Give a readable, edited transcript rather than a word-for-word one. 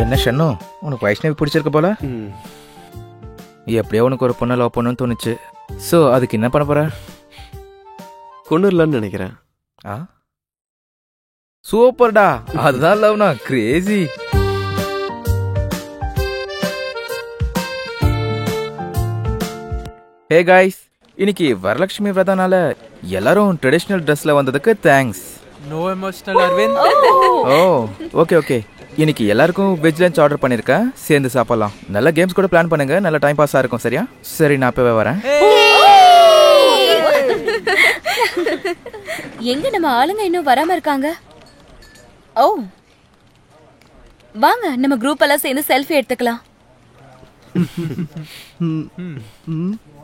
என்ன ஷன்னு, உனக்கு வைஷ்ணவி பிடிச்சிருக்க போல? எப்படியோ உனக்கு ஒரு பொண்ணை லவ் பண்ணணும்னு தோணுச்சு. ஸோ அதுக்கு என்ன பண்ண போற? கொண்டுலான்னு நினைக்கிறேன். சூப்பர்டா, அதுதான் லவ்னா கிரேசி. ஹே காய்ஸ், இன்னைக்கு வரலட்சுமி விரதனால எல்லாரும் ட்ரெடிஷனல் ட்ரெஸ்ல வந்ததுக்கு thanks. No emotional Aravind. Oh okay okay. இன்னைக்கு எல்லாருக்கும் வெஜ் லஞ்ச் ஆர்டர் பண்ணிருக்கேன், சேர்ந்து சாப்பிடலாம். நல்ல கேம்ஸ் கூட பிளான் பண்ணுங்க, நல்ல டைம் பாஸா இருக்கும். சரியா? சரி, நான் இப்பவே வரேன். எங்க நம்ம ஆளுங்க இன்னும் வராம இருக்காங்க? ஓ வாங்க, நம்ம குரூப் எல்லாம் சேர்ந்து செல்ஃபி எடுத்துக்கலாம்.